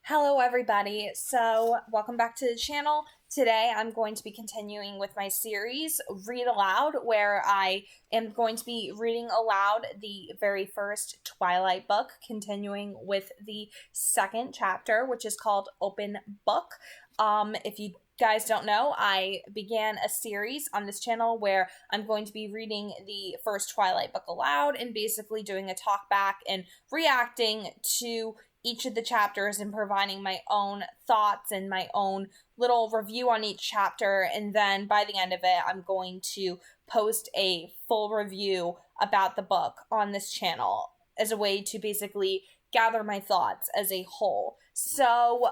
Hello everybody, so welcome back to the channel. Today I'm going to be continuing with my series, Read Aloud, where I am going to be reading aloud the very first Twilight book, continuing with the second chapter, which is called Open Book. If you guys don't know, I began a series on this channel where I'm going to be reading the first Twilight book aloud and basically doing a talk back and reacting to each of the chapters and providing my own thoughts and my own little review on each chapter. And then by the end of it, I'm going to post a full review about the book on this channel as a way to basically gather my thoughts as a whole. So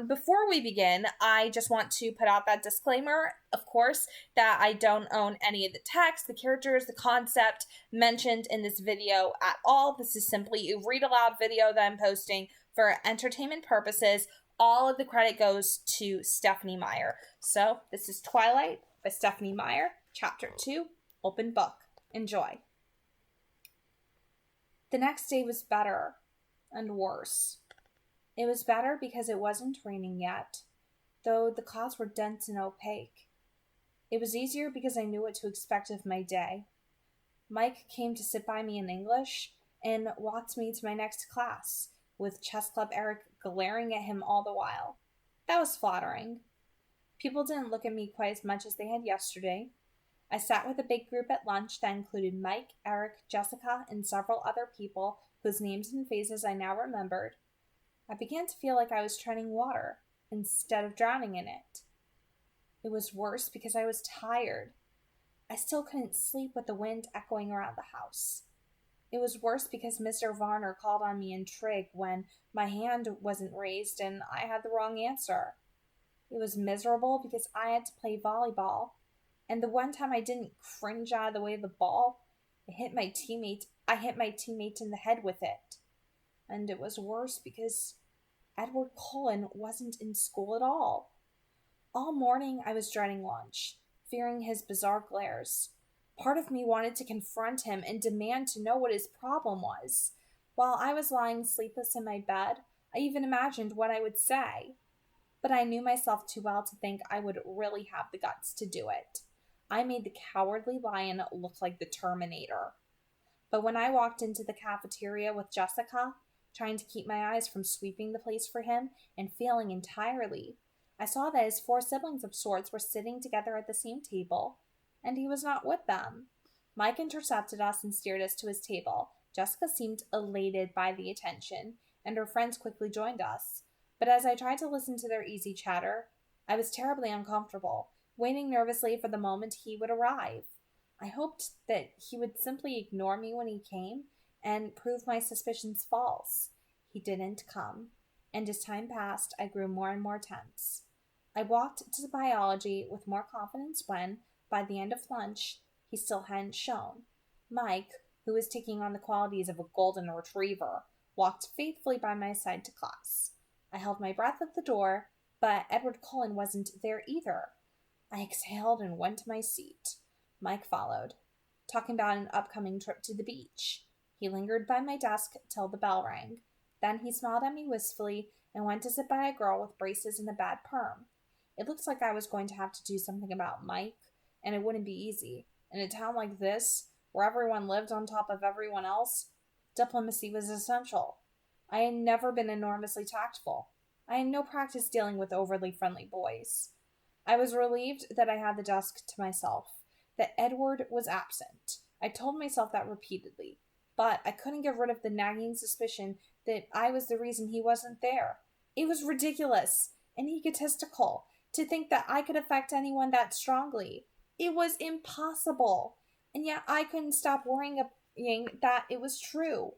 before we begin, I just want to put out that disclaimer, of course, that I don't own any of the text, the characters, the concept mentioned in this video at all. This is simply a read aloud video that I'm posting for entertainment purposes. All of the credit goes to Stephanie Meyer. So this is Twilight by Stephanie Meyer, Chapter 2, Open Book. Enjoy. The next day was better and worse. It was better because it wasn't raining yet, though the clouds were dense and opaque. It was easier because I knew what to expect of my day. Mike came to sit by me in English and walked me to my next class, with Chess Club Eric glaring at him all the while. That was flattering. People didn't look at me quite as much as they had yesterday. I sat with a big group at lunch that included Mike, Eric, Jessica, and several other people whose names and faces I now remembered. I began to feel like I was treading water instead of drowning in it. It was worse because I was tired. I still couldn't sleep with the wind echoing around the house. It was worse because Mr. Varner called on me in trig when my hand wasn't raised and I had the wrong answer. It was miserable because I had to play volleyball, and the one time I didn't cringe out of the way of the ball, I hit my teammate in the head with it. And it was worse because Edward Cullen wasn't in school at all. All morning I was dreading lunch, fearing his bizarre glares. Part of me wanted to confront him and demand to know what his problem was. While I was lying sleepless in my bed, I even imagined what I would say. But I knew myself too well to think I would really have the guts to do it. I made the cowardly lion look like the Terminator. But when I walked into the cafeteria with Jessica, trying to keep my eyes from sweeping the place for him and failing entirely, I saw that his 4 siblings of sorts were sitting together at the same table, and he was not with them. Mike intercepted us and steered us to his table. Jessica seemed elated by the attention, and her friends quickly joined us. But as I tried to listen to their easy chatter, I was terribly uncomfortable, waiting nervously for the moment he would arrive. I hoped that he would simply ignore me when he came and prove my suspicions false. He didn't come, and as time passed, I grew more and more tense. I walked to biology with more confidence when, by the end of lunch, he still hadn't shown. Mike, who was taking on the qualities of a golden retriever, walked faithfully by my side to class. I held my breath at the door, but Edward Cullen wasn't there either. I exhaled and went to my seat. Mike followed, talking about an upcoming trip to the beach. He lingered by my desk till the bell rang. Then he smiled at me wistfully and went to sit by a girl with braces and a bad perm. It looked like I was going to have to do something about Mike, and it wouldn't be easy. In a town like this, where everyone lived on top of everyone else, diplomacy was essential. I had never been enormously tactful. I had no practice dealing with overly friendly boys. I was relieved that I had the desk to myself, that Edward was absent. I told myself that repeatedly, but I couldn't get rid of the nagging suspicion that I was the reason he wasn't there. It was ridiculous and egotistical to think that I could affect anyone that strongly. It was impossible, and yet I couldn't stop worrying that it was true.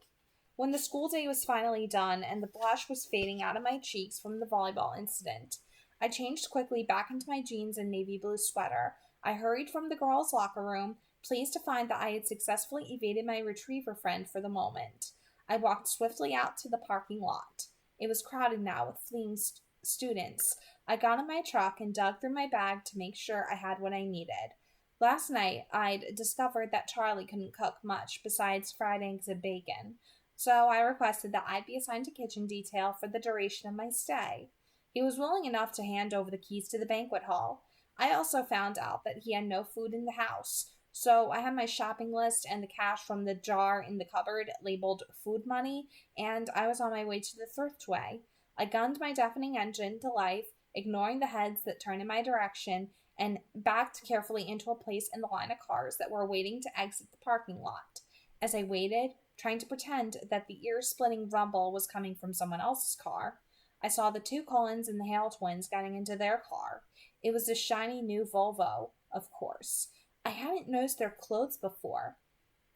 When the school day was finally done and the blush was fading out of my cheeks from the volleyball incident, I changed quickly back into my jeans and navy blue sweater. I hurried from the girls' locker room, pleased to find that I had successfully evaded my retriever friend for the moment. I walked swiftly out to the parking lot. It was crowded now with fleeing students. I got in my truck and dug through my bag to make sure I had what I needed. Last night, I'd discovered that Charlie couldn't cook much besides fried eggs and bacon. so I requested that I be assigned to kitchen detail for the duration of my stay. He was willing enough to hand over the keys to the banquet hall. I also found out that he had no food in the house, so I had my shopping list and the cash from the jar in the cupboard labeled food money, and I was on my way to the thriftway. I gunned my deafening engine to life, ignoring the heads that turned in my direction, and backed carefully into a place in the line of cars that were waiting to exit the parking lot. As I waited, trying to pretend that the ear-splitting rumble was coming from someone else's car, I saw the two Cullens and the Hale twins getting into their car. It was a shiny new Volvo, of course. I hadn't noticed their clothes before.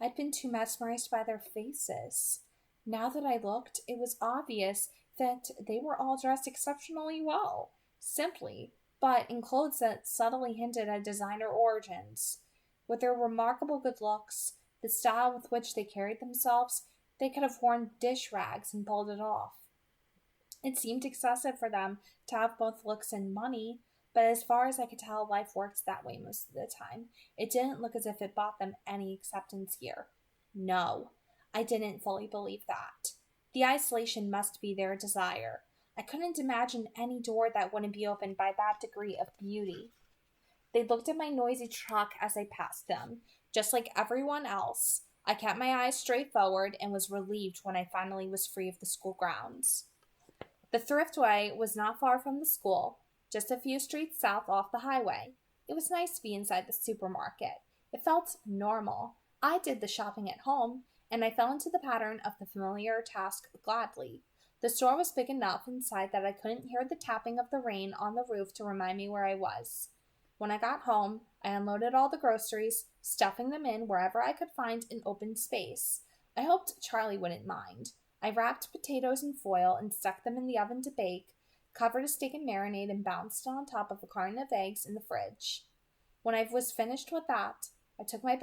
I'd been too mesmerized by their faces. Now that I looked, it was obvious that they were all dressed exceptionally well, simply, but in clothes that subtly hinted at designer origins. With their remarkable good looks, the style with which they carried themselves, they could have worn dish rags and pulled it off. It seemed excessive for them to have both looks and money, but as far as I could tell, life worked that way most of the time. It didn't look as if it bought them any acceptance here. No, I didn't fully believe that. The isolation must be their desire. I couldn't imagine any door that wouldn't be opened by that degree of beauty. They looked at my noisy truck as I passed them. Just like everyone else, I kept my eyes straight forward and was relieved when I finally was free of the school grounds. The thriftway was not far from the school, just a few streets south off the highway. It was nice to be inside the supermarket. It felt normal. I did the shopping at home, and I fell into the pattern of the familiar task gladly. The store was big enough inside that I couldn't hear the tapping of the rain on the roof to remind me where I was. When I got home, I unloaded all the groceries, stuffing them in wherever I could find an open space. I hoped Charlie wouldn't mind. I wrapped potatoes in foil and stuck them in the oven to bake, covered a steak in marinade, and bounced it on top of a carton of eggs in the fridge. When I was finished with that, I took my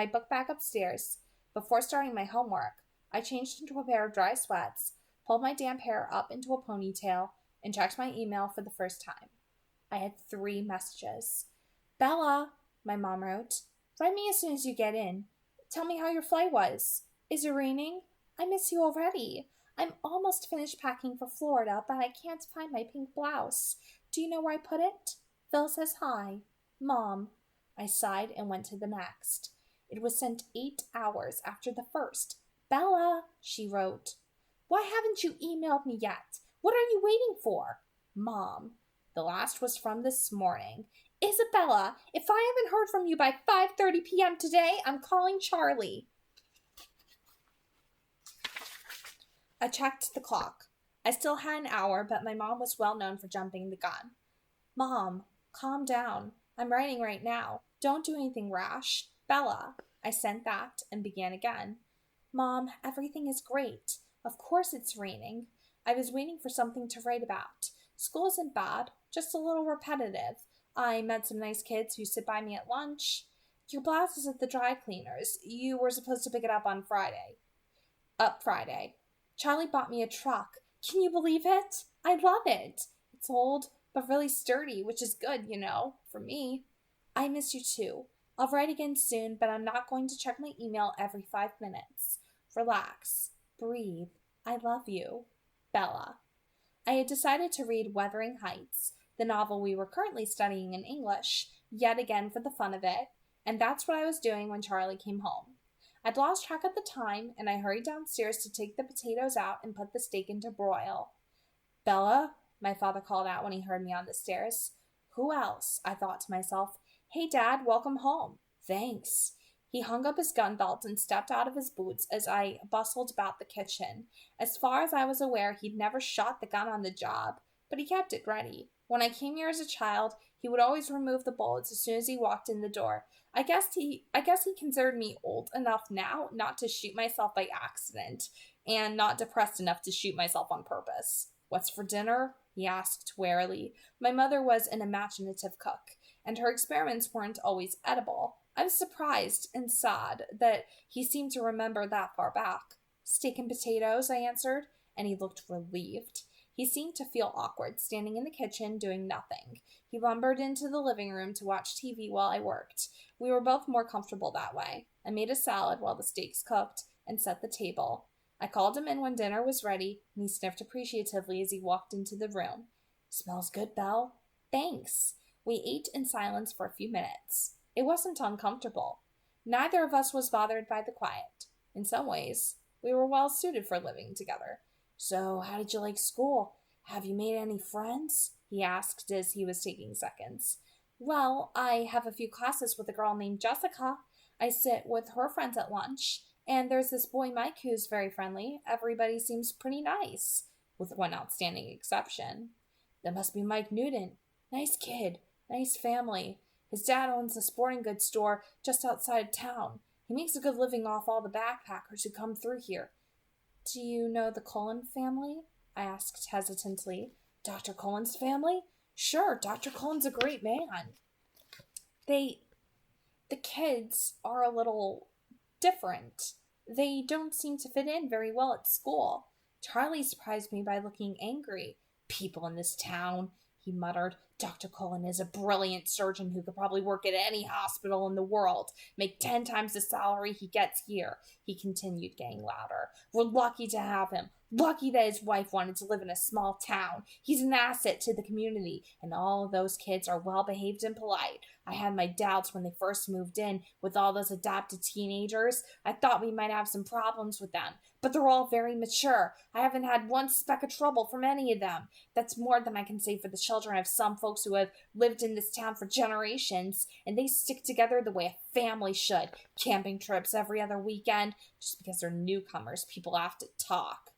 book back upstairs. Before starting my homework, I changed into a pair of dry sweats, pulled my damp hair up into a ponytail, and checked my email for the first time. I had 3 messages. "Bella," my mom wrote, "write me as soon as you get in. Tell me how your flight was. Is it raining? I miss you already. I'm almost finished packing for Florida, but I can't find my pink blouse. Do you know where I put it? Phil says hi. Mom." I sighed and went to the next. It was sent 8 hours after the first. "Bella," she wrote, "why haven't you emailed me yet? What are you waiting for? Mom." The last was from this morning. "Isabella, if I haven't heard from you by 5:30 p.m. today, I'm calling Charlie." I checked the clock. I still had an hour, but my mom was well known for jumping the gun. "Mom, calm down. I'm writing right now. Don't do anything rash. Bella." I sent that and began again. "Mom, everything is great. Of course it's raining. I was waiting for something to write about. School isn't bad, just a little repetitive. I met some nice kids who sit by me at lunch. Your blouse is at the dry cleaners. You were supposed to pick it up on Friday. Charlie bought me a truck. Can you believe it? I love it. It's old, but really sturdy, which is good, for me. I miss you too. I'll write again soon, but I'm not going to check my email every 5 minutes. Relax. Breathe. I love you. Bella." I had decided to read Wuthering Heights, the novel we were currently studying in English, yet again for the fun of it, and that's what I was doing when Charlie came home. I'd lost track of the time, and I hurried downstairs to take the potatoes out and put the steak into broil. "Bella," my father called out when he heard me on the stairs. Who else? I thought to myself. "Hey, Dad, welcome home." "Thanks." He hung up his gun belt and stepped out of his boots as I bustled about the kitchen. As far as I was aware, he'd never shot the gun on the job, but he kept it ready. When I came here as a child, he would always remove the bullets as soon as he walked in the door. I guess he considered me old enough now not to shoot myself by accident, and not depressed enough to shoot myself on purpose. "What's for dinner?" he asked warily. My mother was an imaginative cook, and her experiments weren't always edible. I was surprised and sad that he seemed to remember that far back. "Steak and potatoes," I answered, and he looked relieved. He seemed to feel awkward, standing in the kitchen, doing nothing. He lumbered into the living room to watch TV while I worked. We were both more comfortable that way. I made a salad while the steaks cooked and set the table. I called him in when dinner was ready, and he sniffed appreciatively as he walked into the room. Smells good, Belle. Thanks. We ate in silence for a few minutes. It wasn't uncomfortable. Neither of us was bothered by the quiet. In some ways, we were well suited for living together. So, how did you like school? Have you made any friends? He asked as he was taking seconds. Well, I have a few classes with a girl named Jessica. I sit with her friends at lunch. And there's this boy Mike who's very friendly. Everybody seems pretty nice, with one outstanding exception. That must be Mike Newton. Nice kid, nice family. His dad owns a sporting goods store just outside town. He makes a good living off all the backpackers who come through here. Do you know the Cullen family? I asked hesitantly. Dr. Cullen's family? Sure, Dr. Cullen's a great man. The kids are a little different. They don't seem to fit in very well at school. Charlie surprised me by looking angry. People in this town, he muttered. Dr. Cullen is a brilliant surgeon who could probably work at any hospital in the world, make 10 times the salary he gets here. He continued, getting louder. We're lucky to have him. Lucky that his wife wanted to live in a small town. He's an asset to the community, and all those kids are well-behaved and polite. I had my doubts when they first moved in with all those adopted teenagers. I thought we might have some problems with them, but they're all very mature. I haven't had one speck of trouble from any of them. That's more than I can say for the children of some folks who have lived in this town for generations, and they stick together the way a family should. Camping trips every other weekend. Just because they're newcomers, people have to talk.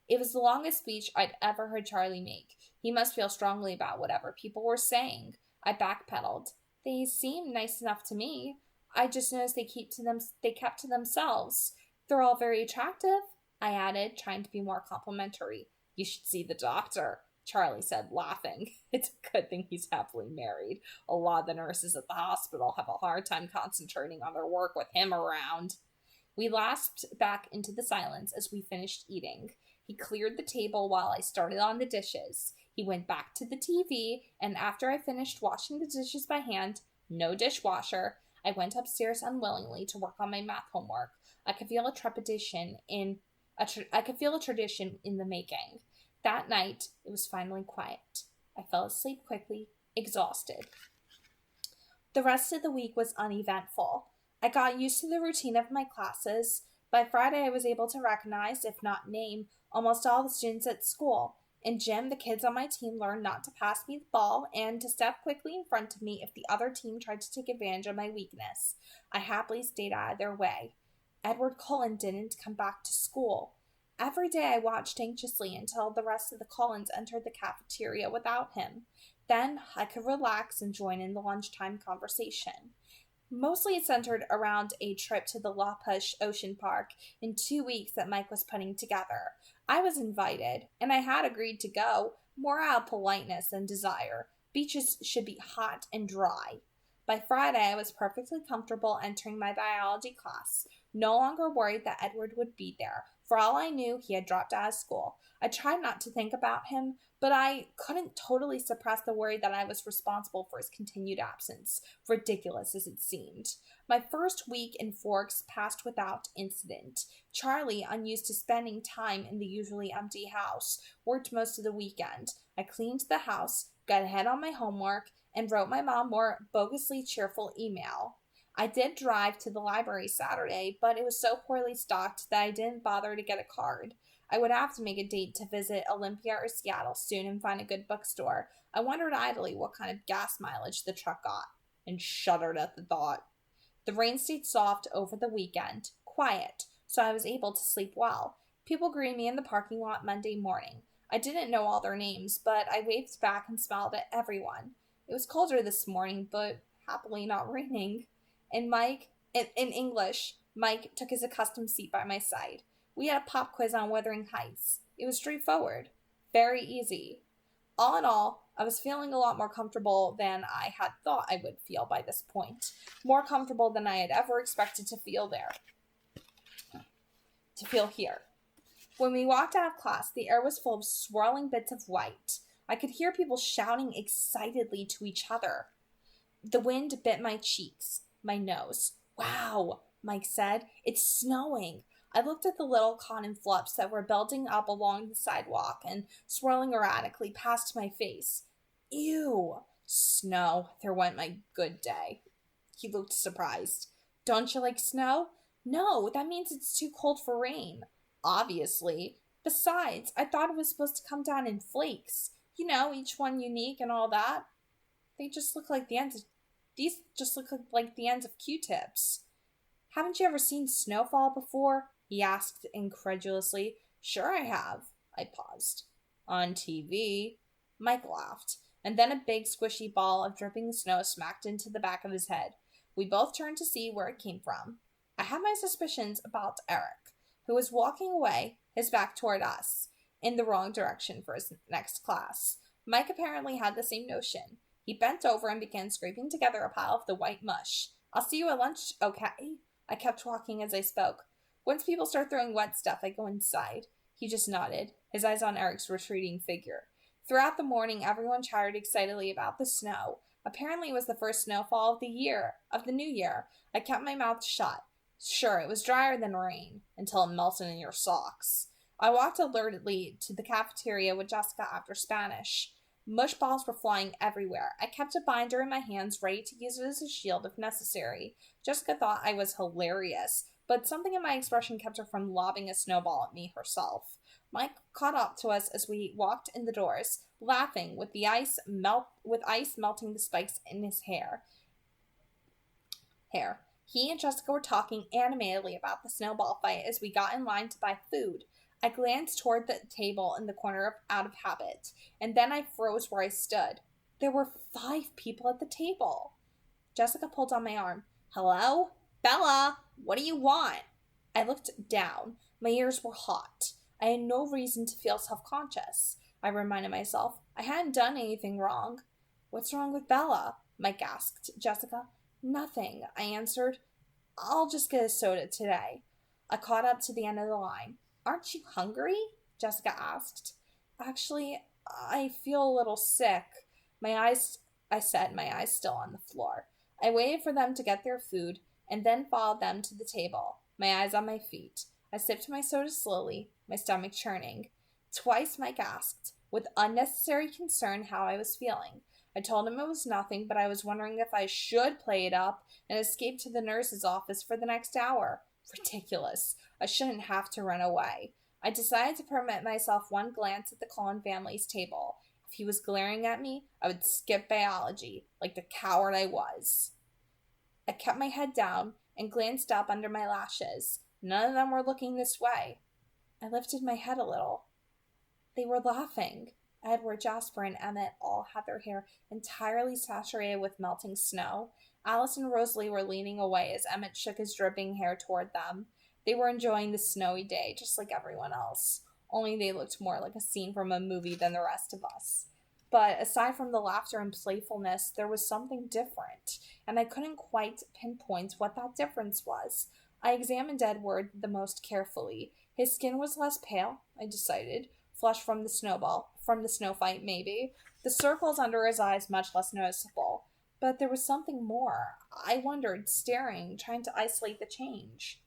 It was the longest speech I'd ever heard Charlie make. He must feel strongly about whatever people were saying. I backpedaled. They seem nice enough to me. I just noticed they kept to themselves. They're all very attractive, I added, trying to be more complimentary. You should see the doctor, Charlie said, laughing. It's a good thing he's happily married. A lot of the nurses at the hospital have a hard time concentrating on their work with him around. We lapsed back into the silence as we finished eating. He cleared the table while I started on the dishes. He went back to the TV, and after I finished washing the dishes by hand, no dishwasher, I went upstairs unwillingly to work on my math homework. I could feel a tradition in the making. That night, it was finally quiet. I fell asleep quickly, exhausted. The rest of the week was uneventful. I got used to the routine of my classes. By Friday, I was able to recognize, if not name, almost all the students at school. In gym, the kids on my team learned not to pass me the ball and to step quickly in front of me if the other team tried to take advantage of my weakness. I happily stayed out of their way. Edward Cullen didn't come back to school. Every day I watched anxiously until the rest of the Cullens entered the cafeteria without him. Then I could relax and join in the lunchtime conversation. Mostly it centered around a trip to the La Push Ocean Park in 2 weeks that Mike was putting together. I was invited, and I had agreed to go, more out of politeness than desire. Beaches should be hot and dry. By Friday, I was perfectly comfortable entering my biology class, no longer worried that Edward would be there. For all I knew, he had dropped out of school. I tried not to think about him, but I couldn't totally suppress the worry that I was responsible for his continued absence, ridiculous as it seemed. My first week in Forks passed without incident. Charlie, unused to spending time in the usually empty house, worked most of the weekend. I cleaned the house, got ahead on my homework, and wrote my mom more bogusly cheerful email. I did drive to the library Saturday, but it was so poorly stocked that I didn't bother to get a card. I would have to make a date to visit Olympia or Seattle soon and find a good bookstore. I wondered idly what kind of gas mileage the truck got, and shuddered at the thought. The rain stayed soft over the weekend, quiet, so I was able to sleep well. People greeted me in the parking lot Monday morning. I didn't know all their names, but I waved back and smiled at everyone. It was colder this morning, but happily not raining. In English, Mike took his accustomed seat by my side. We had a pop quiz on Wuthering Heights. It was straightforward. Very easy. All in all, I was feeling a lot more comfortable than I had thought I would feel by this point. More comfortable than I had ever expected to feel here. When we walked out of class, the air was full of swirling bits of white. I could hear people shouting excitedly to each other. The wind bit my cheeks, my nose. Wow, Mike said. It's snowing. I looked at the little cotton fluffs that were building up along the sidewalk and swirling erratically past my face. Ew. Snow. There went my good day. He looked surprised. Don't you like snow? No, that means it's too cold for rain. Obviously. Besides, I thought it was supposed to come down in flakes. You know, each one unique and all that. They just look like the ends of These just look like the ends of Q-tips. Haven't you ever seen snowfall before? He asked incredulously. Sure I have. I paused. On TV. Mike laughed, and then a big squishy ball of dripping snow smacked into the back of his head. We both turned to see where it came from. I had my suspicions about Eric, who was walking away, his back toward us, in the wrong direction for his next class. Mike apparently had the same notion. He bent over and began scraping together a pile of the white mush. I'll see you at lunch, okay? I kept walking as I spoke. Once people start throwing wet stuff, I go inside. He just nodded, his eyes on Eric's retreating figure. Throughout the morning, everyone chattered excitedly about the snow. Apparently it was the first snowfall of the new year. I kept my mouth shut. Sure, it was drier than rain, until it melted in your socks. I walked alertedly to the cafeteria with Jessica after Spanish. Mush balls were flying everywhere. I kept a binder in my hands, ready to use it as a shield if necessary. Jessica thought I was hilarious, but something in my expression kept her from lobbing a snowball at me herself. Mike caught up to us as we walked in the doors, laughing with ice melting the spikes in his hair. He and Jessica were talking animatedly about the snowball fight as we got in line to buy food. I glanced toward the table in the corner out of habit, and then I froze where I stood. There were 5 people at the table. Jessica pulled on my arm. Hello? Bella, what do you want? I looked down. My ears were hot. I had no reason to feel self-conscious. I reminded myself I hadn't done anything wrong. What's wrong with Bella? Mike asked Jessica. Nothing, I answered. I'll just get a soda today. I caught up to the end of the line. Aren't you hungry? Jessica asked. Actually, I feel a little sick. I said, my eyes still on the floor. I waited for them to get their food and then followed them to the table, my eyes on my feet. I sipped my soda slowly, my stomach churning. Twice Mike asked, with unnecessary concern, how I was feeling. I told him it was nothing, but I was wondering if I should play it up and escape to the nurse's office for the next hour. Ridiculous. I shouldn't have to run away. I decided to permit myself one glance at the Cullens family's table. If he was glaring at me, I would skip biology, like the coward I was. I kept my head down and glanced up under my lashes. None of them were looking this way. I lifted my head a little. They were laughing. Edward, Jasper, and Emmett all had their hair entirely saturated with melting snow. Alice and Rosalie were leaning away as Emmett shook his dripping hair toward them. They were enjoying the snowy day, just like everyone else. Only they looked more like a scene from a movie than the rest of us. But aside from the laughter and playfulness, there was something different, and I couldn't quite pinpoint what that difference was. I examined Edward the most carefully. His skin was less pale, I decided, flushed from the snow fight maybe. The circles under his eyes much less noticeable. But there was something more. I wondered, staring, trying to isolate the change.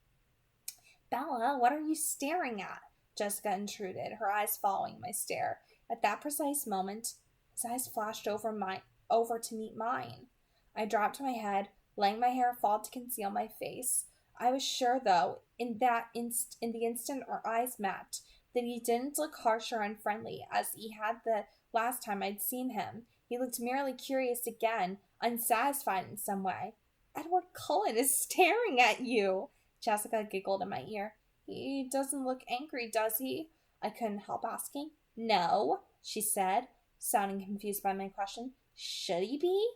Bella, what are you staring at? Jessica intruded, her eyes following my stare. At that precise moment, his eyes flashed over to meet mine. I dropped my head, letting my hair fall to conceal my face. I was sure, though, in the instant our eyes met, that he didn't look harsh or unfriendly as he had the last time I'd seen him. He looked merely curious again, unsatisfied in some way. Edward Cullen is staring at you, Jessica giggled in my ear. He doesn't look angry, does he? I couldn't help asking. No, she said, sounding confused by my question. Should he be?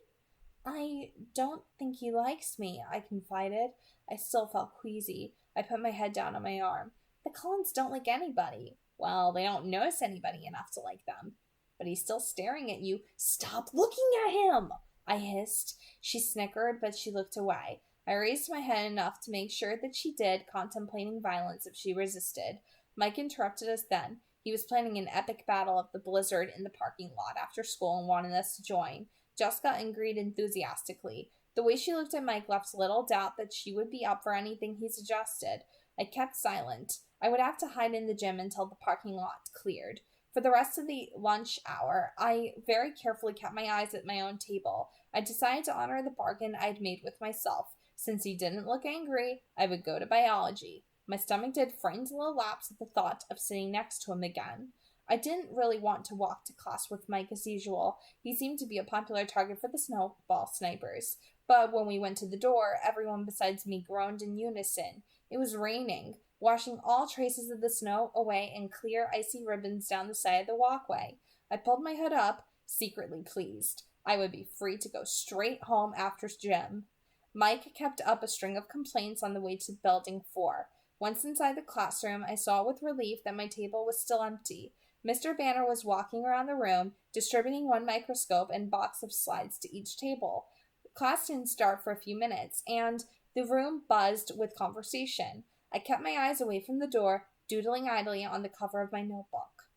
I don't think he likes me, I confided. I still felt queasy. I put my head down on my arm. The Cullens don't like anybody. Well, they don't notice anybody enough to like them. But he's still staring at you. Stop looking at him, I hissed. She snickered, but she looked away. I raised my head enough to make sure that she did, contemplating violence if she resisted. Mike interrupted us then. He was planning an epic battle of the blizzard in the parking lot after school and wanted us to join. Jessica agreed enthusiastically. The way she looked at Mike left little doubt that she would be up for anything he suggested. I kept silent. I would have to hide in the gym until the parking lot cleared. For the rest of the lunch hour, I very carefully kept my eyes at my own table. I decided to honor the bargain I'd made with myself. Since he didn't look angry, I would go to biology. My stomach did frightened little laps at the thought of sitting next to him again. I didn't really want to walk to class with Mike as usual. He seemed to be a popular target for the snowball snipers. But when we went to the door, everyone besides me groaned in unison. It was raining, washing all traces of the snow away in clear, icy ribbons down the side of the walkway. I pulled my hood up, secretly pleased. I would be free to go straight home after gym. Mike kept up a string of complaints on the way to Building 4. Once inside the classroom, I saw with relief that my table was still empty. Mr. Banner was walking around the room, distributing one microscope and box of slides to each table. Class didn't start for a few minutes, and the room buzzed with conversation. I kept my eyes away from the door, doodling idly on the cover of my notebook.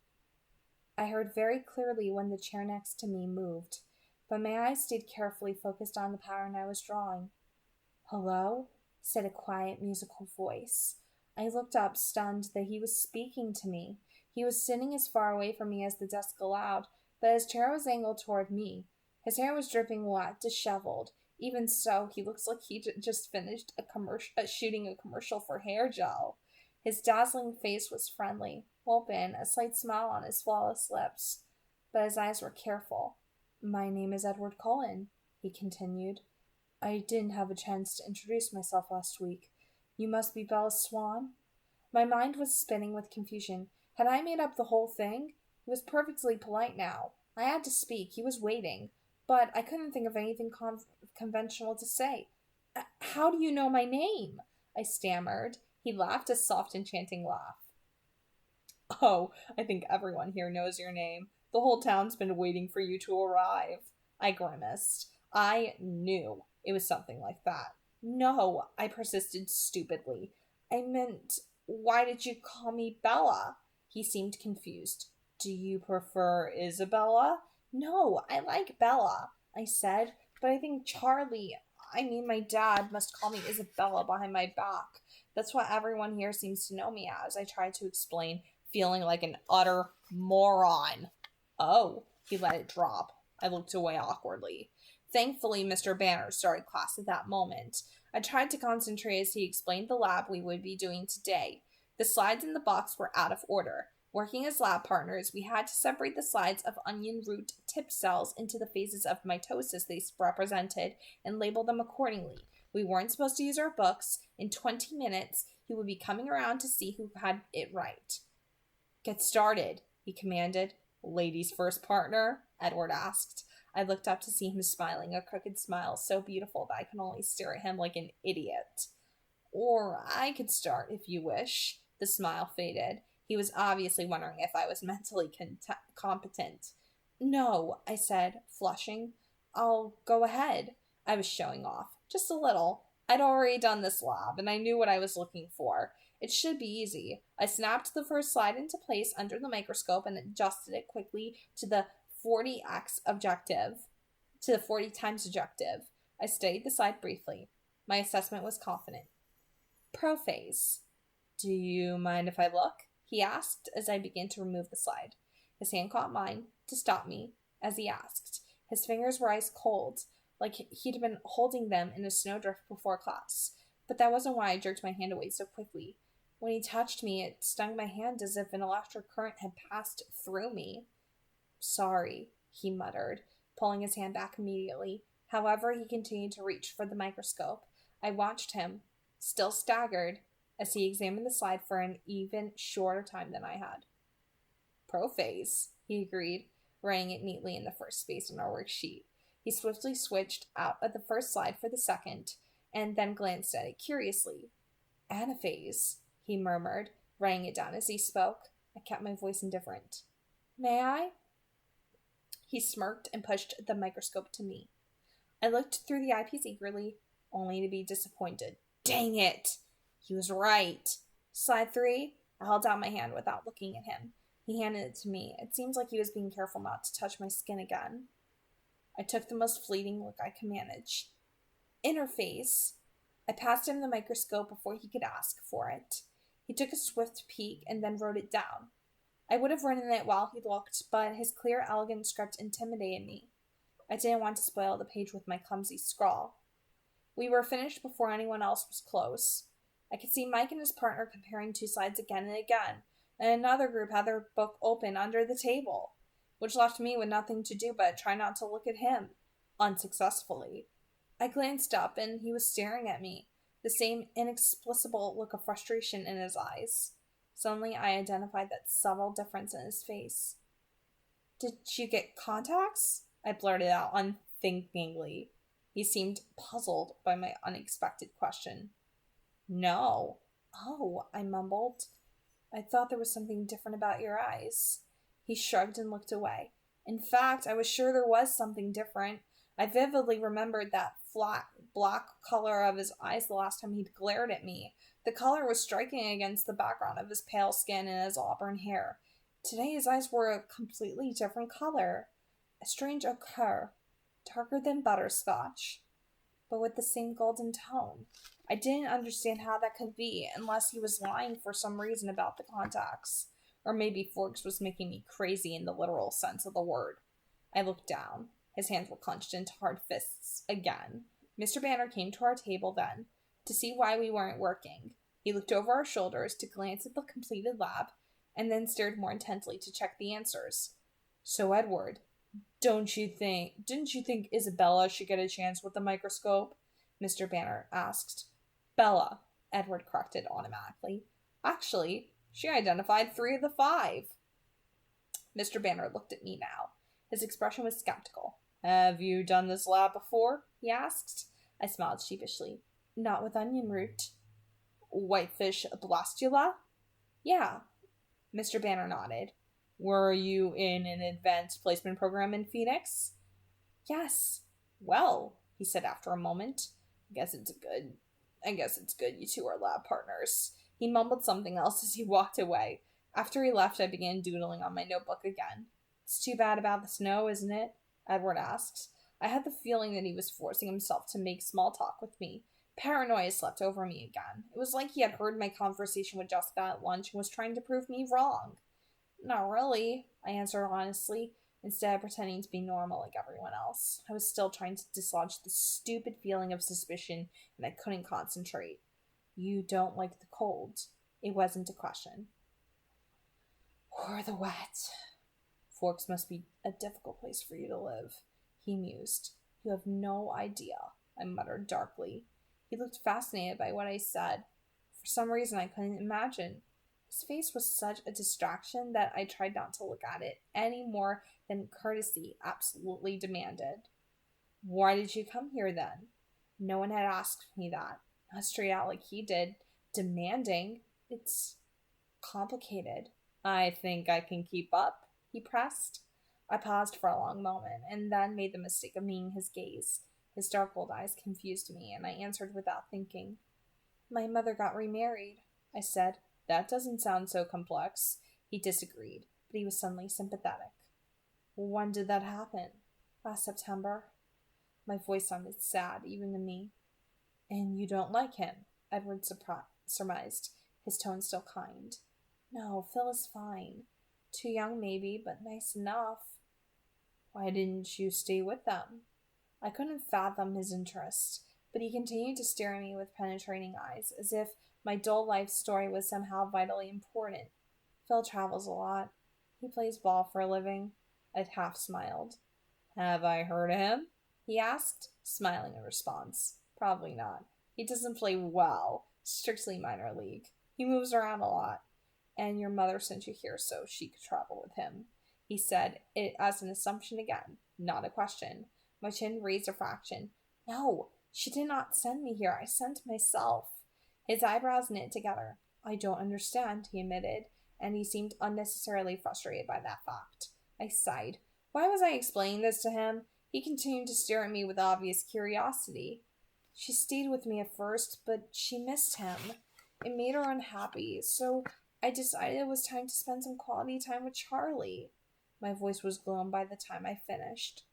I heard very clearly when the chair next to me moved, but my eyes stayed carefully focused on the pattern I was drawing. "Hello?" said a quiet, musical voice. I looked up, stunned that he was speaking to me. He was sitting as far away from me as the desk allowed, but his chair was angled toward me. His hair was dripping wet, disheveled. Even so, he looks like he just finished shooting a commercial for hair gel. His dazzling face was friendly, open, a slight smile on his flawless lips, but his eyes were careful. "My name is Edward Cullen," he continued. "I didn't have a chance to introduce myself last week. You must be Bella Swan?" My mind was spinning with confusion. Had I made up the whole thing? He was perfectly polite now. I had to speak. He was waiting. But I couldn't think of anything conventional to say. "How do you know my name?" I stammered. He laughed a soft, enchanting laugh. "Oh, I think everyone here knows your name. The whole town's been waiting for you to arrive." I grimaced. I knew it was something like that. "No," I persisted stupidly. "I meant, why did you call me Bella?" He seemed confused. "Do you prefer Isabella?" "No, I like Bella," I said, "but I think my dad must call me Isabella behind my back. That's what everyone here seems to know me as," I tried to explain, feeling like an utter moron. "Oh," he let it drop. I looked away awkwardly. Thankfully, Mr. Banner started class at that moment. I tried to concentrate as he explained the lab we would be doing today. The slides in the box were out of order. Working as lab partners, we had to separate the slides of onion root tip cells into the phases of mitosis they represented and label them accordingly. We weren't supposed to use our books. In 20 minutes, he would be coming around to see who had it right. "Get started," he commanded. "Ladies first, partner?" Edward asked. I looked up to see him smiling, a crooked smile so beautiful that I could only stare at him like an idiot. "Or I could start, if you wish." The smile faded. He was obviously wondering if I was mentally competent. "No," I said, flushing. "I'll go ahead." I was showing off. Just a little. I'd already done this lab, and I knew what I was looking for. It should be easy. I snapped the first slide into place under the microscope and adjusted it quickly to the 40 times objective. I studied the slide briefly. My assessment was confident. "Prophase." "Do you mind if I look?" he asked as I began to remove the slide. His hand caught mine to stop me as he asked. His fingers were ice cold, like he'd been holding them in a snowdrift before class. But that wasn't why I jerked my hand away so quickly. When he touched me, it stung my hand as if an electric current had passed through me. "Sorry," he muttered, pulling his hand back immediately. However, he continued to reach for the microscope. I watched him, still staggered, as he examined the slide for an even shorter time than I had. "Prophase," he agreed, writing it neatly in the first space on our worksheet. He swiftly switched out of the first slide for the second, and then glanced at it curiously. "Anaphase," he murmured, writing it down as he spoke. I kept my voice indifferent. "May I?" He smirked and pushed the microscope to me. I looked through the eyepiece eagerly, only to be disappointed. Dang it! He was right. "Slide 3? I held out my hand without looking at him. He handed it to me. It seemed like he was being careful not to touch my skin again. I took the most fleeting look I could manage. "Interface." I passed him the microscope before he could ask for it. He took a swift peek and then wrote it down. I would have written it while he looked, but his clear, elegant script intimidated me. I didn't want to spoil the page with my clumsy scrawl. We were finished before anyone else was close. I could see Mike and his partner comparing two slides again and again, and another group had their book open under the table, which left me with nothing to do but try not to look at him, unsuccessfully. I glanced up, and he was staring at me, the same inexplicable look of frustration in his eyes. Suddenly, I identified that subtle difference in his face. "Did you get contacts?" I blurted out unthinkingly. He seemed puzzled by my unexpected question. "No." "Oh," I mumbled. "I thought there was something different about your eyes." He shrugged and looked away. In fact, I was sure there was something different. I vividly remembered that flat, black color of his eyes the last time he'd glared at me. The color was striking against the background of his pale skin and his auburn hair. Today his eyes were a completely different color. A strange ochre, darker than butterscotch, but with the same golden tone. I didn't understand how that could be, unless he was lying for some reason about the contacts. Or maybe Forks was making me crazy in the literal sense of the word. I looked down. His hands were clenched into hard fists again. Mr. Banner came to our table then, to see why we weren't working. He looked over our shoulders to glance at the completed lab, and then stared more intently to check the answers. "So, Edward, didn't you think Isabella should get a chance with the microscope?" Mr. Banner asked. "Bella," Edward corrected automatically. "Actually, she identified 3 of the 5. Mr. Banner looked at me now. His expression was skeptical. "Have you done this lab before?" he asked. I smiled sheepishly. "Not with onion root." "Whitefish blastula?" "Yeah." Mr. Banner nodded. "Were you in an advanced placement program in Phoenix?" "Yes." "Well," he said after a moment, I guess it's good you two are lab partners." He mumbled something else as he walked away. After he left, I began doodling on my notebook again. "It's too bad about the snow, isn't it?" Edward asked. I had the feeling that he was forcing himself to make small talk with me. Paranoia slept over me again. It was like he had heard my conversation with Jessica at lunch and was trying to prove me wrong. "Not really," I answered honestly, instead of pretending to be normal like everyone else. I was still trying to dislodge the stupid feeling of suspicion, and I couldn't concentrate. "You don't like the cold." It wasn't a question. "Or the wet." "Forks must be a difficult place for you to live," he mused. "You have no idea," I muttered darkly. He looked fascinated by what I said. For some reason I couldn't imagine. His face was such a distraction that I tried not to look at it any more than courtesy absolutely demanded. "Why did you come here then?" No one had asked me that. Not straight out like he did. Demanding. "It's complicated." "I think I can keep up," he pressed. I paused for a long moment, and then made the mistake of meeting his gaze. His dark old eyes confused me, and I answered without thinking. "My mother got remarried," I said. "That doesn't sound so complex." He disagreed, but he was suddenly sympathetic. "When did that happen?" "Last September." My voice sounded sad, even to me. "And you don't like him?" Edward surmised, his tone still kind. "No, Phil is fine. Too young maybe, but nice enough." "Why didn't you stay with them?" I couldn't fathom his interest, but he continued to stare at me with penetrating eyes, as if my dull life story was somehow vitally important. "Phil travels a lot. He plays ball for a living." I half smiled. "Have I heard of him?" he asked, smiling in response. "Probably not. He doesn't play well. Strictly minor league. He moves around a lot. And your mother sent you here so she could travel with him." He said it as an assumption again, not a question. My chin raised a fraction. "No, she did not send me here. I sent myself." His eyebrows knit together. "I don't understand," he admitted, and he seemed unnecessarily frustrated by that fact. I sighed. Why was I explaining this to him? He continued to stare at me with obvious curiosity. "She stayed with me at first, but she missed him. It made her unhappy, so I decided it was time to spend some quality time with Charlie." My voice was glum by the time I finished.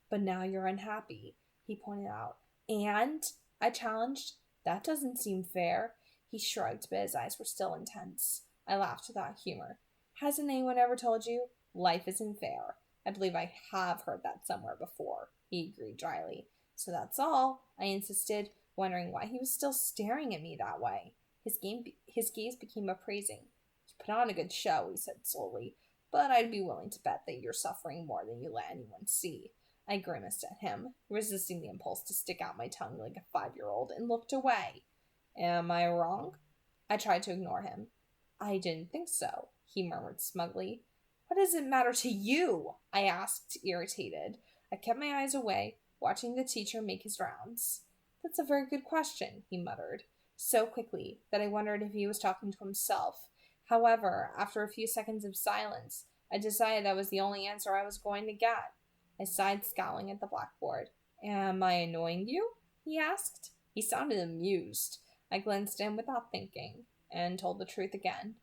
"But now you're unhappy," he pointed out. "And?" I challenged. "That doesn't seem fair." He shrugged, but his eyes were still intense. I laughed without humor. Hasn't anyone ever told you? Life isn't fair. I believe I have heard that somewhere before, he agreed dryly. So that's all, I insisted, wondering why he was still staring at me that way. His gaze became appraising. You put on a good show, he said slowly, but I'd be willing to bet that you're suffering more than you let anyone see. I grimaced at him, resisting the impulse to stick out my tongue like a 5-year-old, and looked away. Am I wrong? I tried to ignore him. I didn't think so, he murmured smugly. What does it matter to you? I asked, irritated. I kept my eyes away, watching the teacher make his rounds. That's a very good question, he muttered, so quickly that I wondered if he was talking to himself. However, after a few seconds of silence, I decided that was the only answer I was going to get. I sighed, scowling at the blackboard. Am I annoying you? He asked. He sounded amused. I glanced at him without thinking, and told the truth again.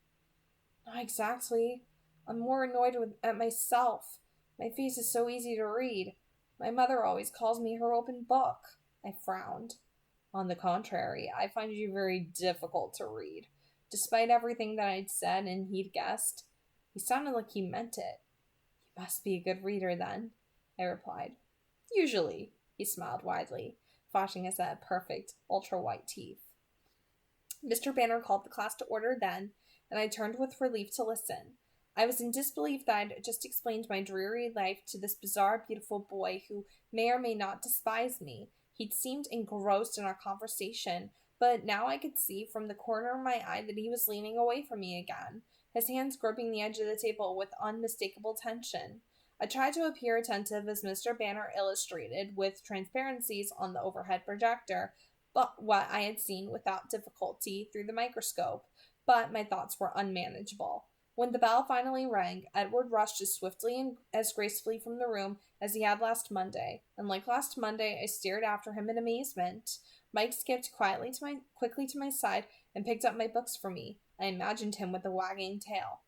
Not exactly. I'm more annoyed at myself. My face is so easy to read. My mother always calls me her open book. I frowned. On the contrary, I find you very difficult to read. Despite everything that I'd said and he'd guessed, he sounded like he meant it. You must be a good reader, then, I replied. Usually, he smiled widely, flashing a set of perfect, ultra-white teeth. Mr. Banner called the class to order then, and I turned with relief to listen. I was in disbelief that I'd just explained my dreary life to this bizarre, beautiful boy who may or may not despise me. He'd seemed engrossed in our conversation, but now I could see from the corner of my eye that he was leaning away from me again, his hands gripping the edge of the table with unmistakable tension. I tried to appear attentive as Mr. Banner illustrated with transparencies on the overhead projector, but what I had seen without difficulty through the microscope, but my thoughts were unmanageable. When the bell finally rang, Edward rushed as swiftly and as gracefully from the room as he had last Monday, and like last Monday, I stared after him in amazement. Mike skipped quickly to my side and picked up my books for me. I imagined him with a wagging tail.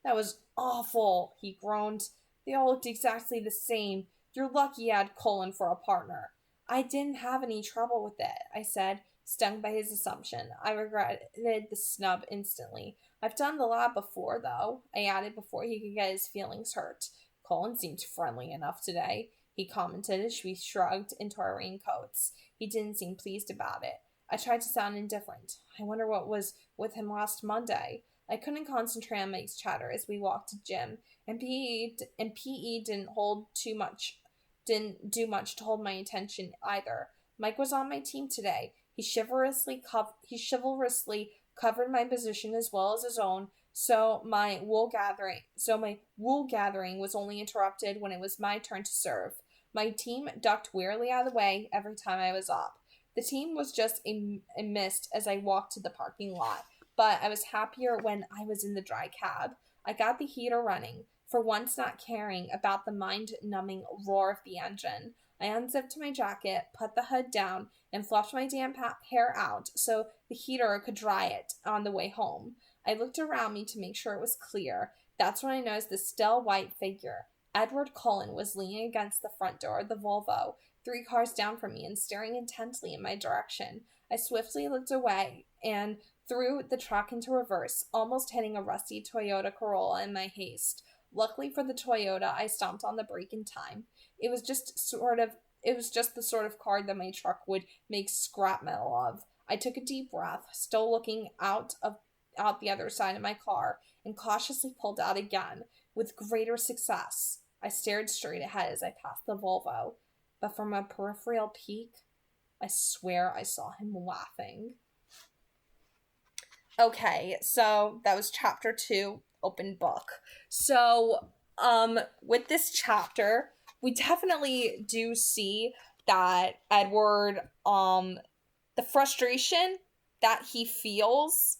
That was awful, he groaned. They all looked exactly the same. You're lucky you had Cullen for a partner. I didn't have any trouble with it, I said, stung by his assumption. I regretted the snub instantly. I've done the lab before, though, I added before he could get his feelings hurt. Cullen seemed friendly enough today, he commented as we shrugged into our raincoats. He didn't seem pleased about it. I tried to sound indifferent. I wonder what was with him last Monday. I couldn't concentrate on Mike's chatter as we walked to gym, and PE didn't do much to hold my attention either. Mike was on my team today. He chivalrously covered my position as well as his own, so my wool gathering was only interrupted when it was my turn to serve. My team ducked wearily out of the way every time I was up. The team was just a mist as I walked to the parking lot, but I was happier when I was in the dry cab. I got the heater running, for once not caring about the mind-numbing roar of the engine. I unzipped my jacket, put the hood down, and fluffed my damp hair out so the heater could dry it on the way home. I looked around me to make sure it was clear. That's when I noticed the still white figure. Edward Cullen was leaning against the front door of the Volvo, 3 cars down from me, and staring intently in my direction. I swiftly looked away and threw the truck into reverse, almost hitting a rusty Toyota Corolla in my haste. Luckily for the Toyota, I stomped on the brake in time. It was just the sort of car that my truck would make scrap metal of. I took a deep breath, still looking out the other side of my car, and cautiously pulled out again, with greater success. I stared straight ahead as I passed the Volvo, but from a peripheral peek, I swear I saw him laughing. Okay, so that was chapter 2, open book. So, with this chapter, we definitely do see that Edward, the frustration that he feels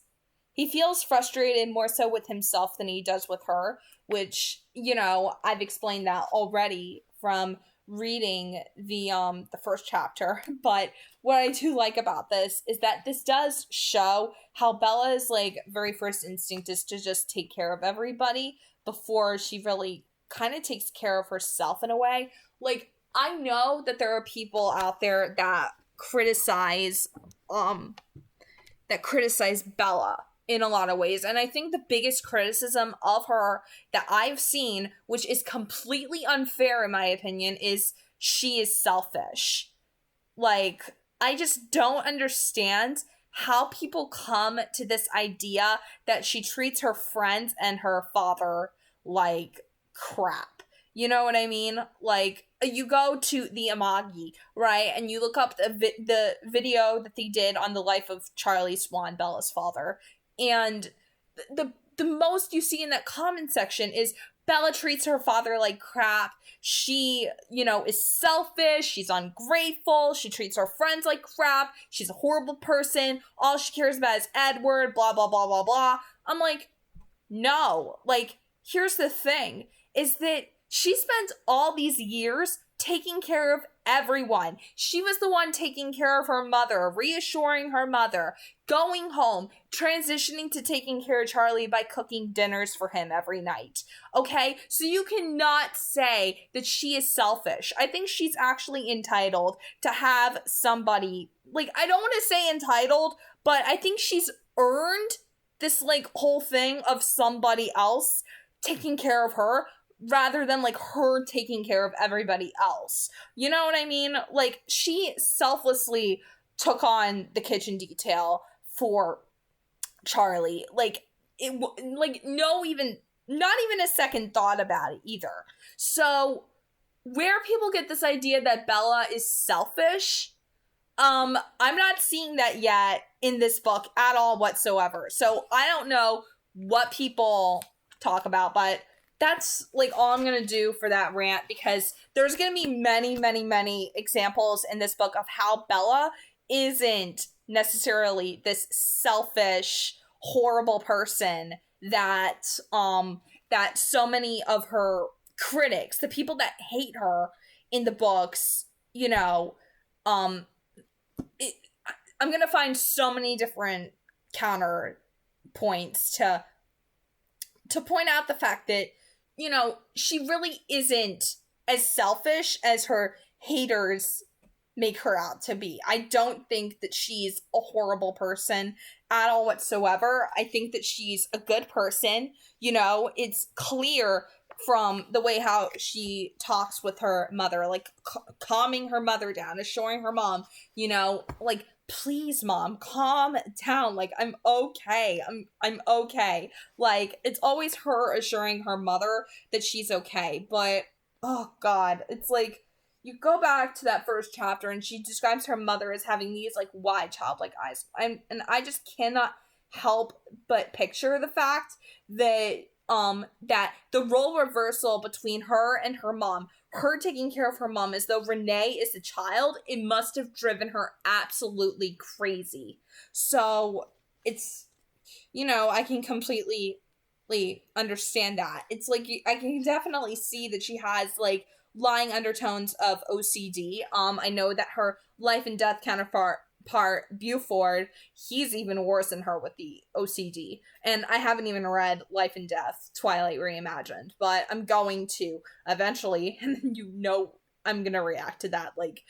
frustrated more so with himself than he does with her, which, I've explained that already from reading the first chapter. But what I do like about this is that this does show how Bella's very first instinct is to just take care of everybody before she really kind of takes care of herself in a way. I know that there are people out there that criticize that criticize Bella in a lot of ways. And I think the biggest criticism of her that I've seen, which is completely unfair in my opinion, is she is selfish. Like, I just don't understand how people come to this idea that she treats her friends and her father like crap. You know what I mean? Like, you go to the Amagi, right? And you look up the video that they did on the life of Charlie Swan, Bella's father. And the most you see in that comment section is Bella treats her father like crap. She, is selfish. She's ungrateful. She treats her friends like crap. She's a horrible person. All she cares about is Edward, blah, blah, blah, blah, blah. I'm like, no. Like, here's the thing, is that she spent all these years taking care of everyone. She was the one taking care of her mother, reassuring her mother, going home, transitioning to taking care of Charlie by cooking dinners for him every night. Okay? So you cannot say that she is selfish. I think she's actually entitled to have somebody, like, I don't want to say entitled, but I think she's earned this, like, whole thing of somebody else taking care of her, rather than, like, her taking care of everybody else. You know what I mean? Like, she selflessly took on the kitchen detail for Charlie. Like, not even a second thought about it either. So, where people get this idea that Bella is selfish, I'm not seeing that yet in this book at all whatsoever. So, I don't know what people talk about, but that's, like, all I'm going to do for that rant, because there's going to be many, many, many examples in this book of how Bella isn't necessarily this selfish, horrible person that so many of her critics, the people that hate her in the books, I'm going to find so many different counterpoints to point out the fact that, she really isn't as selfish as her haters make her out to be. I don't think that she's a horrible person at all whatsoever. I think that she's a good person. It's clear from the way how she talks with her mother, like calming her mother down, assuring her mom, like, please, mom, calm down. Like, I'm okay. I'm okay. Like, it's always her assuring her mother that she's okay. But, oh God, it's like, you go back to that first chapter and she describes her mother as having these, like, wide childlike eyes. And I just cannot help but picture the fact that that the role reversal between her and her mom, her taking care of her mom as though Renee is a child, it must have driven her absolutely crazy. So it's, I can completely understand that. It's like, I can definitely see that she has, like, lying undertones of OCD. I know that her life and death counterpart, Buford, he's even worse than her with the OCD. And I haven't even read Life and Death, Twilight Reimagined, but I'm going to eventually, and I'm gonna react to that, like,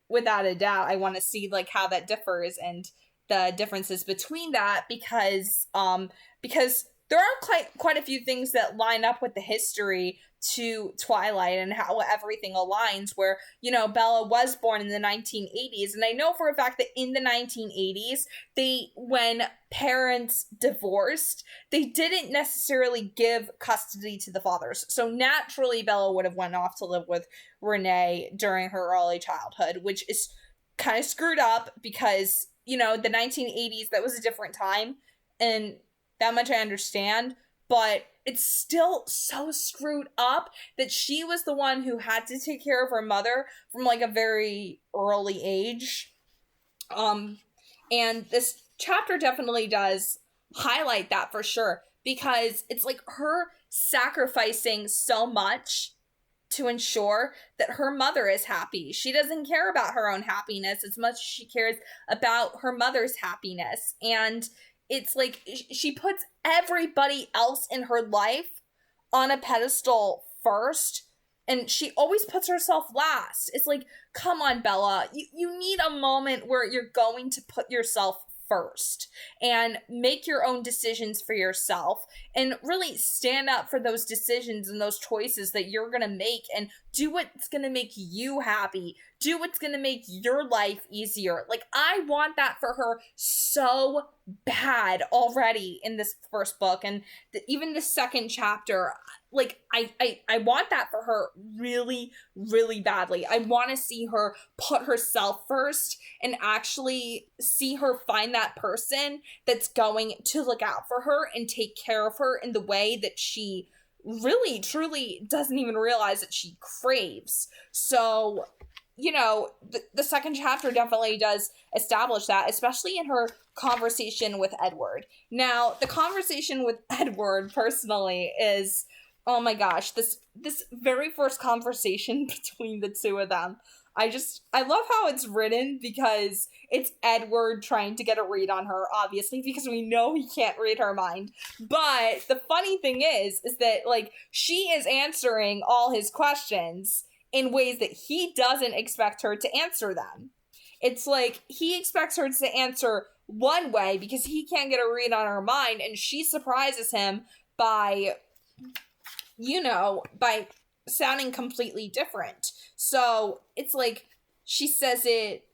without a doubt. I want to see, like, how that differs and the differences between that, because there are quite a few things that line up with the history to Twilight and how everything aligns, where, Bella was born in the 1980s. And I know for a fact that in the 1980s, when parents divorced, they didn't necessarily give custody to the fathers. So naturally, Bella would have went off to live with Renee during her early childhood, which is kind of screwed up because, the 1980s, that was a different time. And that much I understand, but it's still so screwed up that she was the one who had to take care of her mother from, like, a very early age. And this chapter definitely does highlight that for sure, because it's like her sacrificing so much to ensure that her mother is happy. She doesn't care about her own happiness as much as she cares about her mother's happiness. And it's like she puts everybody else in her life on a pedestal first, and she always puts herself last. It's like, come on, Bella. You need a moment where you're going to put yourself first and make your own decisions for yourself and really stand up for those decisions and those choices that you're going to make and do what's going to make you happy. Do what's going to make your life easier. Like, I want that for her so bad already in this first book. And even the second chapter, like, I want that for her really, really badly. I want to see her put herself first and actually see her find that person that's going to look out for her and take care of her in the way that she really, truly doesn't even realize that she craves. So, you know, the second chapter definitely does establish that, especially in her conversation with Edward. Now, the conversation with Edward, personally, is, oh my gosh, this very first conversation between the two of them. I love how it's written, because it's Edward trying to get a read on her, obviously, because we know he can't read her mind. But the funny thing is that, like, she is answering all his questions in ways that he doesn't expect her to answer them. It's like he expects her to answer one way because he can't get a read on her mind, and she surprises him by, you know, by sounding completely different. So it's like, she says it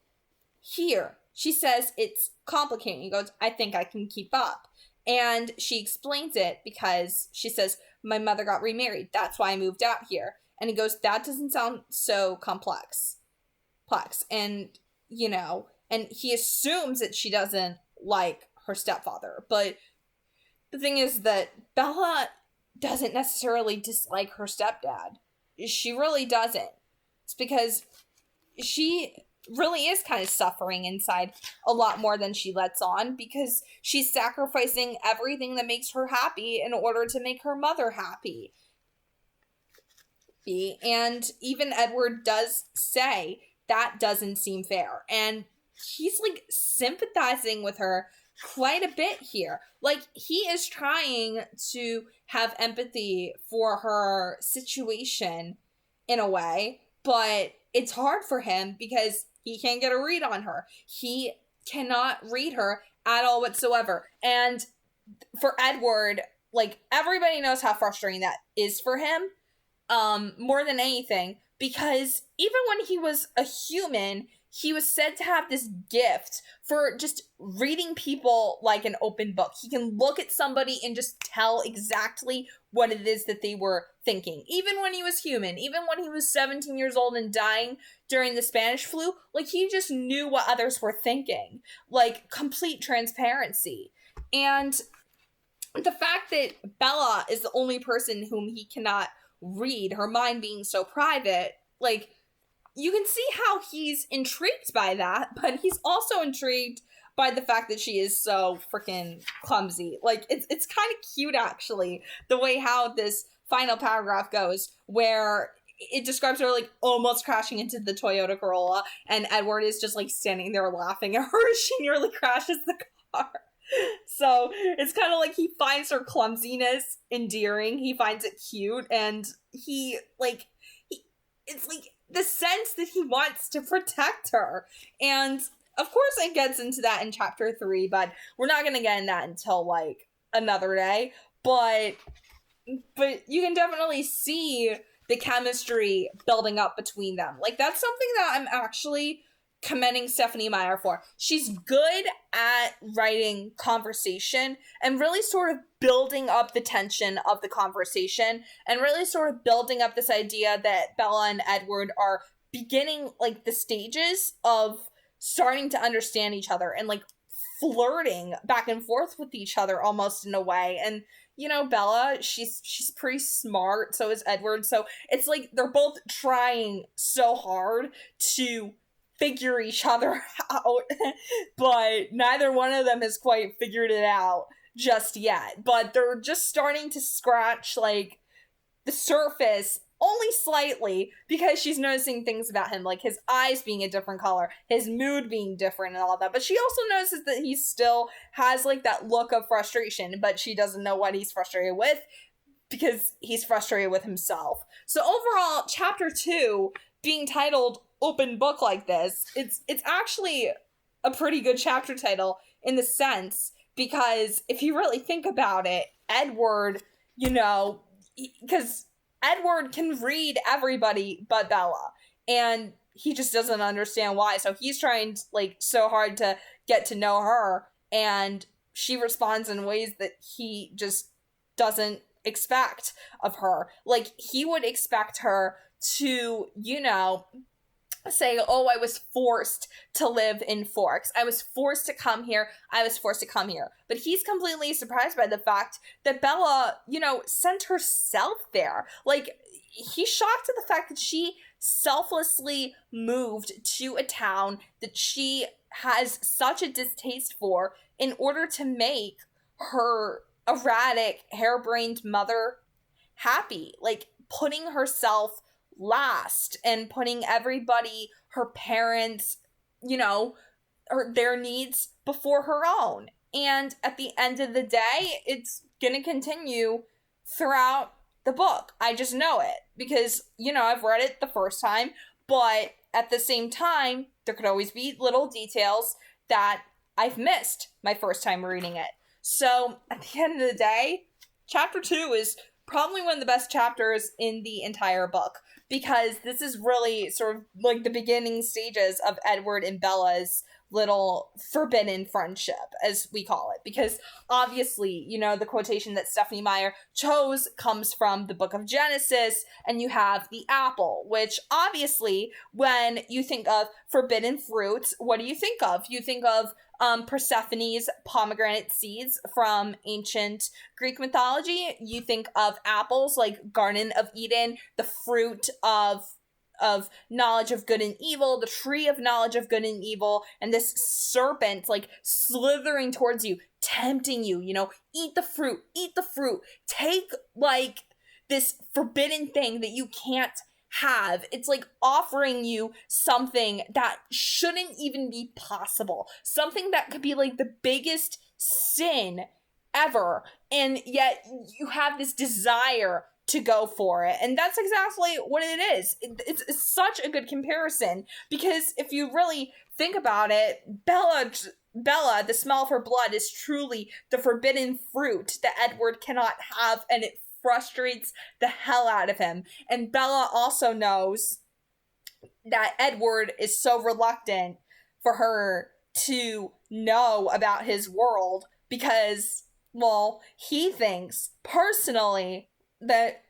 here. She says it's complicated. He goes, I think I can keep up. And she explains it because she says, my mother got remarried. That's why I moved out here. And he goes, that doesn't sound so complex. And, you know, and he assumes that she doesn't like her stepfather. But the thing is that Bella doesn't necessarily dislike her stepdad. She really doesn't. It's because she really is kind of suffering inside a lot more than she lets on, because she's sacrificing everything that makes her happy in order to make her mother happy. And even Edward does say that doesn't seem fair. And he's like sympathizing with her quite a bit here. Like, he is trying to have empathy for her situation in a way, but it's hard for him because he can't get a read on her. He cannot read her at all whatsoever. And for Edward, like, everybody knows how frustrating that is for him, more than anything, because even when he was a human, he was said to have this gift for just reading people like an open book. He can look at somebody and just tell exactly what it is that they were thinking. Even when he was human, even when he was 17 years old and dying during the Spanish flu, like, he just knew what others were thinking. Like, complete transparency. And the fact that Bella is the only person whom he cannot read, her mind being so private, like, you can see how he's intrigued by that, but he's also intrigued by the fact that she is so freaking clumsy. Like, it's kind of cute, actually, the way how this final paragraph goes, where it describes her, like, almost crashing into the Toyota Corolla, and Edward is just, like, standing there laughing at her as she nearly crashes the car. So it's kind of like he finds her clumsiness endearing, he finds it cute, and it's like the sense that he wants to protect her. And of course it gets into that in chapter 3, but we're not going to get in that until, like, another day. But you can definitely see the chemistry building up between them. Like, that's something that I'm actually commending Stephanie Meyer for. She's good at writing conversation and really sort of building up the tension of the conversation, and really sort of building up this idea that Bella and Edward are beginning, like, the stages of starting to understand each other and, like, flirting back and forth with each other almost in a way. And, you know, Bella, she's pretty smart, so is Edward, so it's like they're both trying so hard to figure each other out, but neither one of them has quite figured it out just yet. But they're just starting to scratch, like, the surface only slightly, because she's noticing things about him, like his eyes being a different color, his mood being different and all that. But she also notices that he still has, like, that look of frustration, but she doesn't know what he's frustrated with because he's frustrated with himself. So overall, chapter 2, being titled Open Book like this, it's actually a pretty good chapter title. in the sense, because if you really think about it, Edward, because Edward can read everybody but Bella, and he just doesn't understand why. So he's trying like so hard to get to know her, and she responds in ways that he just doesn't expect of her. Like, he would expect her to, say, oh, I was forced to live in Forks. I was forced to come here. I was forced to come here. But he's completely surprised by the fact that Bella, sent herself there. Like, he's shocked at the fact that she selflessly moved to a town that she has such a distaste for in order to make her erratic, harebrained mother happy. Like, putting herself last and putting everybody, her parents, their needs before her own. And at the end of the day, it's gonna continue throughout the book. I just know it because, I've read it the first time, but at the same time, there could always be little details that I've missed my first time reading it. So at the end of the day, chapter 2 is probably one of the best chapters in the entire book, because this is really sort of like the beginning stages of Edward and Bella's little forbidden friendship, as we call it, because obviously, the quotation that Stephanie Meyer chose comes from the book of Genesis, and you have the apple, which obviously, when you think of forbidden fruits, what do you think of? You think of Persephone's pomegranate seeds from ancient Greek mythology. You think of apples, like Garden of Eden, the fruit of knowledge of good and evil, the tree of knowledge of good and evil, and this serpent like slithering towards you, tempting you, eat the fruit, take like this forbidden thing that you can't have. It's like offering you something that shouldn't even be possible, something that could be like the biggest sin ever, and yet you have this desire to go for it. And that's exactly what it is. It's such a good comparison, because if you really think about it, Bella, the smell of her blood, is truly the forbidden fruit that Edward cannot have, and it frustrates the hell out of him. And Bella also knows that Edward is so reluctant for her to know about his world because, well, he thinks personally that,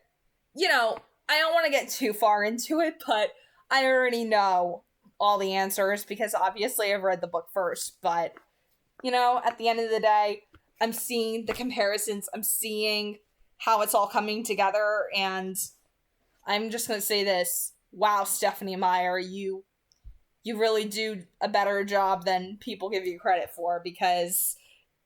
I don't want to get too far into it, but I already know all the answers because obviously I've read the book first. But, at the end of the day, I'm seeing the comparisons, I'm seeing how it's all coming together, and I'm just going to say this. Wow, Stephanie Meyer, you really do a better job than people give you credit for, because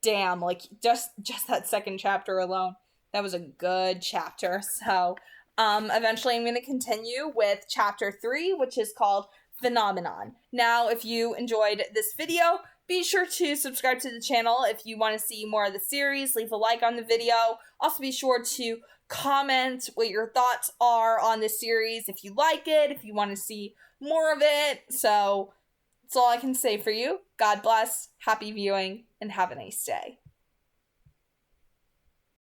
damn, like just that second chapter alone, that was a good chapter. So eventually I'm going to continue with chapter 3, which is called Phenomenon. Now, if you enjoyed this video, be sure to subscribe to the channel. If you want to see more of the series, leave a like on the video. Also, be sure to comment what your thoughts are on this series, if you like it, if you want to see more of it. So that's all I can say for you. God bless, happy viewing, and have a nice day.